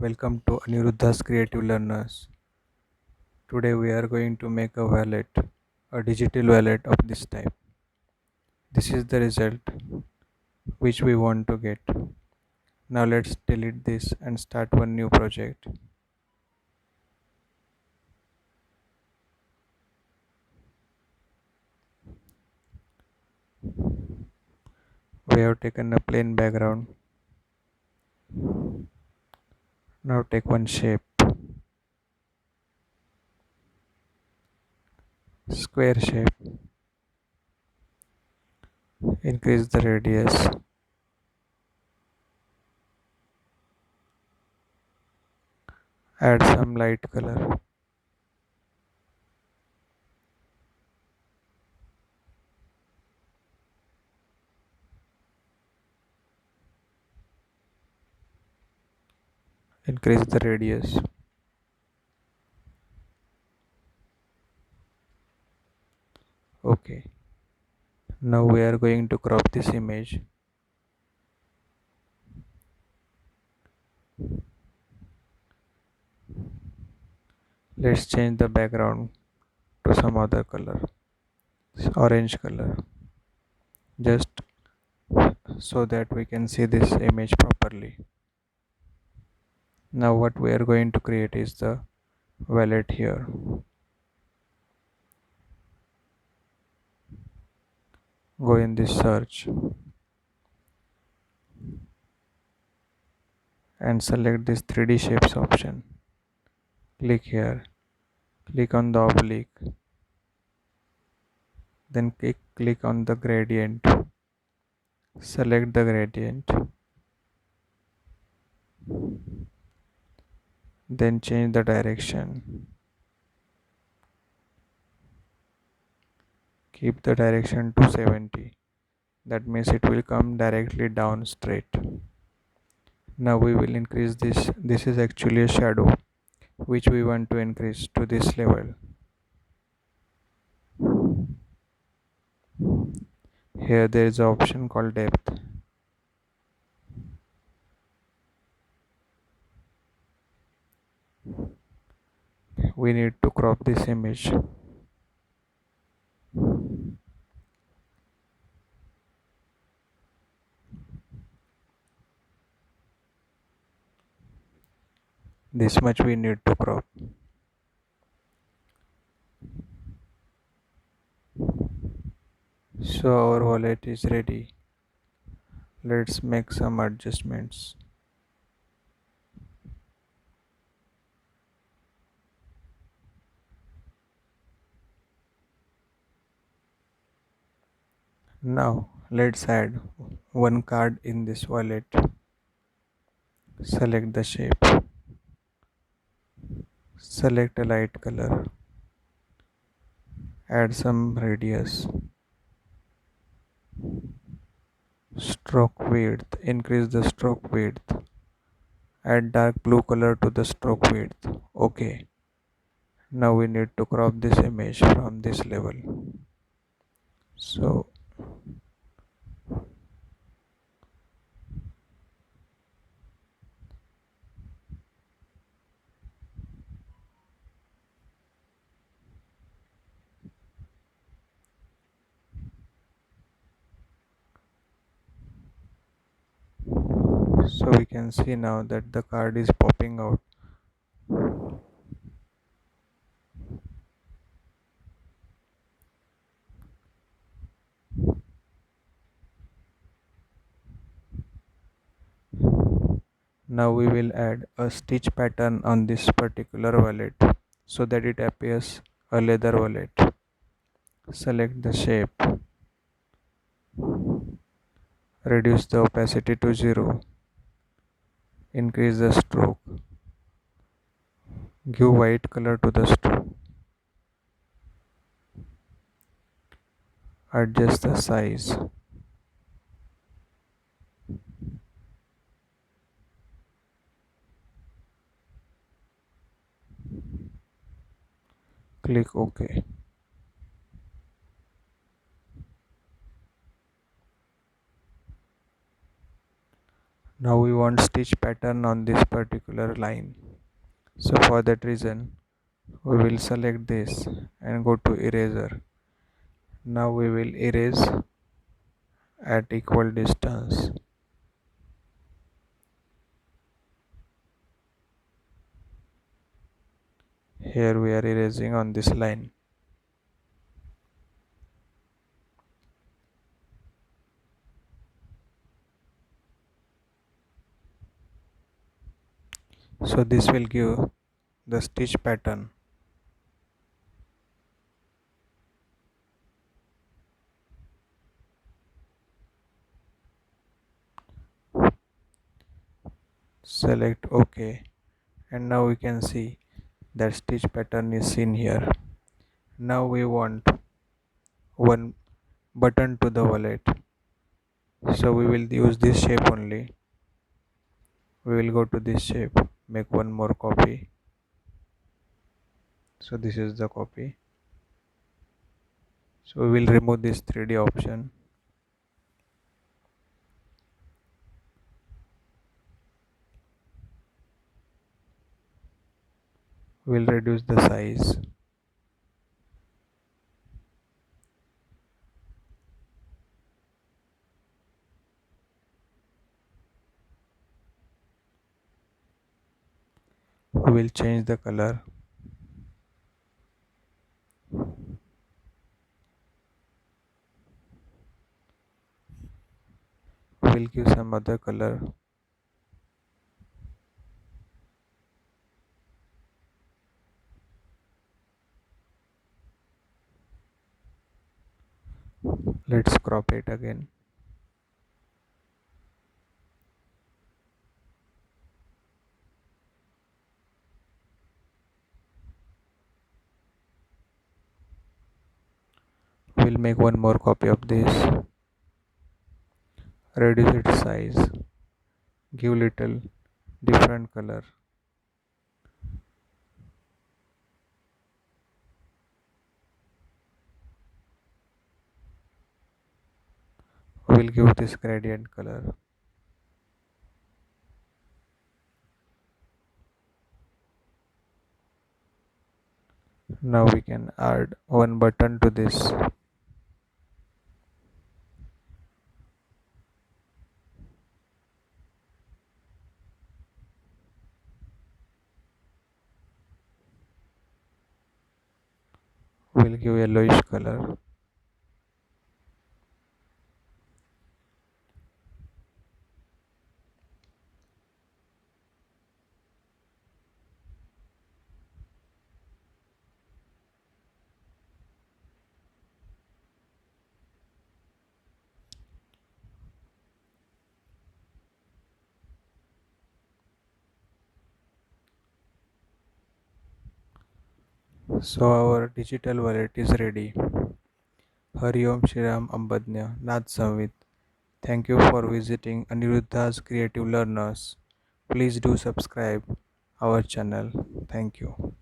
Welcome to ANIRUDDHA'S Creative Learners. Today we are going to make a wallet, a digital wallet of this type. This is the result which we want to get. Now let's delete this and start one new project. We have taken a plain background. Now take one shape, square shape, increase the radius, add some light color, increase the radius. Okay, now we are going to crop this image. Let's change the background to some other color, orange color, just so that we can see this image properly. Now what we are going to create is the wallet here. Go in this search and select this 3D shapes option. Click here, click on the oblique, then click on the gradient. Select the gradient, then change the direction. Keep the direction to 70. That means it will come directly down straight. Now we will increase this. This is actually a shadow which we want to increase to this level. Here there is an option called depth. We need to crop this image. This much we need to crop. So our wallet is ready. Let's make some adjustments. Now let's add one card in this wallet. Select the shape. Select a light color. Add some radius. Stroke width. Increase the stroke width. Add dark blue color to the stroke width. Okay. Now we need to crop this image from this level. So we can see now that the card is popping out. Now we will add a stitch pattern on this particular wallet so that it appears a leather wallet. Select the shape. Reduce the opacity to 0. Increase the stroke. Give white color to the stroke. Adjust the size. Click OK. Now we want stitch pattern on this particular line. So for that reason we will select this and go to eraser. Now we will erase at equal distance. Here we are erasing on this line. So this will give the stitch pattern. Select OK, and now we can see that stitch pattern is seen here. Now we want one button to the wallet, so we will use this shape only. We will go to this shape, make one more copy. So this is the copy. So we will remove this 3D option. We will reduce the size. We will change the color. We will give some other color. Let's crop it again. We'll make one more copy of this. Reduce its size. Give little different color. We'll give this gradient color. Now we can add one button to this. We'll give yellowish color. So our digital wallet is ready. Hari Om Shri Ram Ambadnya Nath Samvit. Thank you for visiting Aniruddha's Creative Learners. Please do subscribe our channel. Thank you.